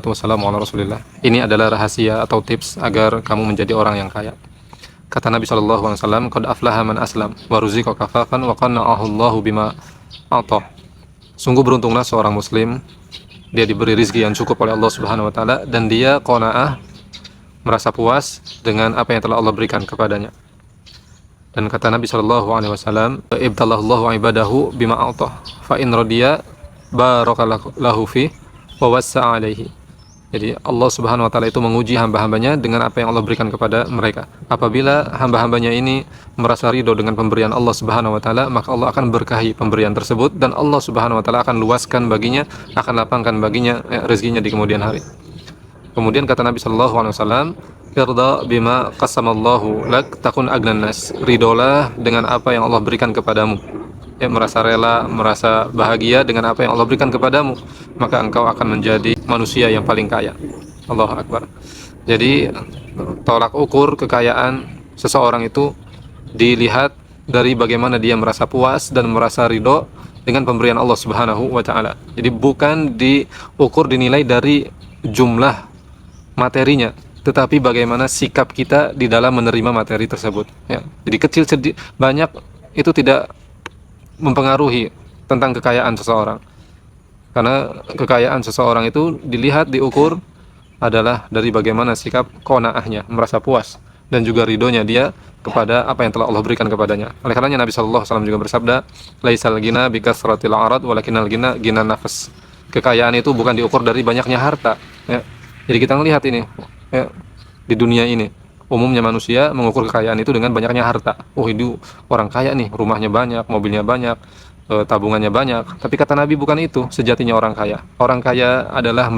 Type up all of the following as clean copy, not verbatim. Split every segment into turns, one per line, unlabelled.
Wassalamu ala Rasulillah. Ini adalah rahasia atau tips agar kamu menjadi orang yang kaya. Kata Nabi SAW, "Qad aflaha man aslam, wa ruziqa kafafan, wa qanna'ahu Allahu bima a'tah." Sungguh beruntunglah seorang muslim, dia diberi rizki yang cukup oleh Allah Subhanahu wa taala dan dia qanaah, merasa puas dengan apa yang telah Allah berikan kepadanya. Dan kata Nabi SAW, "Ibtalahullahu ibadahu bima a'tah, fa in radiya barakallahu fi wa wassa'a alaihi." Jadi Allah Subhanahu wa taala itu menguji hamba-hambanya dengan apa yang Allah berikan kepada mereka. Apabila hamba-hambanya ini merasa ridho dengan pemberian Allah Subhanahu wa taala, maka Allah akan berkahi pemberian tersebut dan Allah Subhanahu wa taala akan luaskan baginya, akan lapangkan baginya rezekinya di kemudian hari. Kemudian kata Nabi sallallahu alaihi wasallam, "Irda bima qasamallahu lak takun agnan nas." Ridolah dengan apa yang Allah berikan kepadamu. Merasa rela, merasa bahagia dengan apa yang Allah berikan kepadamu, maka engkau akan menjadi manusia yang paling kaya. Allahu Akbar. Jadi tolak ukur kekayaan seseorang itu dilihat dari bagaimana dia merasa puas dan merasa ridho dengan pemberian Allah Subhanahu wa taala. Jadi bukan diukur dinilai dari jumlah materinya, tetapi bagaimana sikap kita di dalam menerima materi tersebut. Jadi kecil banyak itu tidak mempengaruhi tentang kekayaan seseorang, karena kekayaan seseorang itu dilihat, diukur adalah dari bagaimana sikap qanaahnya, merasa puas dan juga ridhonya dia kepada apa yang telah Allah berikan kepadanya. Oleh karenanya Nabi SAW juga bersabda, "Laisal ghina bikasratil arad walakinnal ghina ghinan nafs." Kekayaan itu bukan diukur dari banyaknya harta. Jadi kita melihat ini di dunia ini, umumnya manusia mengukur kekayaan itu dengan banyaknya harta. Oh, ini orang kaya nih, rumahnya banyak, mobilnya banyak, tabungannya banyak. Tapi kata Nabi bukan itu sejatinya orang kaya. Orang kaya adalah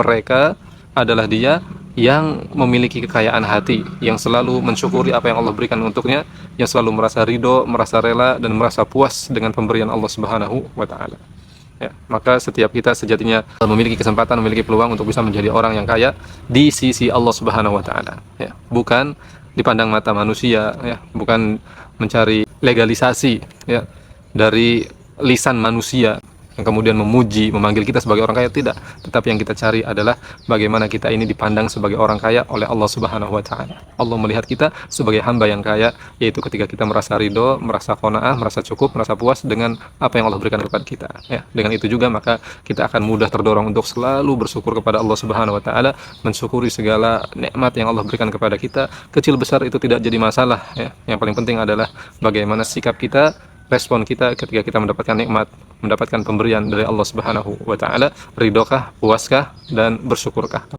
dia yang memiliki kekayaan hati, yang selalu mensyukuri apa yang Allah berikan untuknya, yang selalu merasa ridho, merasa rela dan merasa puas dengan pemberian Allah Subhanahu wa taala. Maka setiap kita sejatinya memiliki kesempatan, memiliki peluang untuk bisa menjadi orang yang kaya di sisi Allah Subhanahu wa taala. Bukan dipandang mata manusia, bukan mencari legalisasi dari lisan manusia yang kemudian memuji, memanggil kita sebagai orang kaya, tidak. Tetapi yang kita cari adalah bagaimana kita ini dipandang sebagai orang kaya oleh Allah Subhanahu wa taala. Allah melihat kita sebagai hamba yang kaya, yaitu ketika kita merasa ridho, merasa qanaah, merasa cukup, merasa puas dengan apa yang Allah berikan kepada kita. Dengan itu juga maka kita akan mudah terdorong untuk selalu bersyukur kepada Allah Subhanahu wa taala, mensyukuri segala nikmat yang Allah berikan kepada kita. Kecil besar itu tidak jadi masalah. Yang paling penting adalah bagaimana sikap kita, respon kita ketika kita mendapatkan nikmat, mendapatkan pemberian dari Allah Subhanahu wa taala. Ridhokah, puaskah, dan bersyukurkah?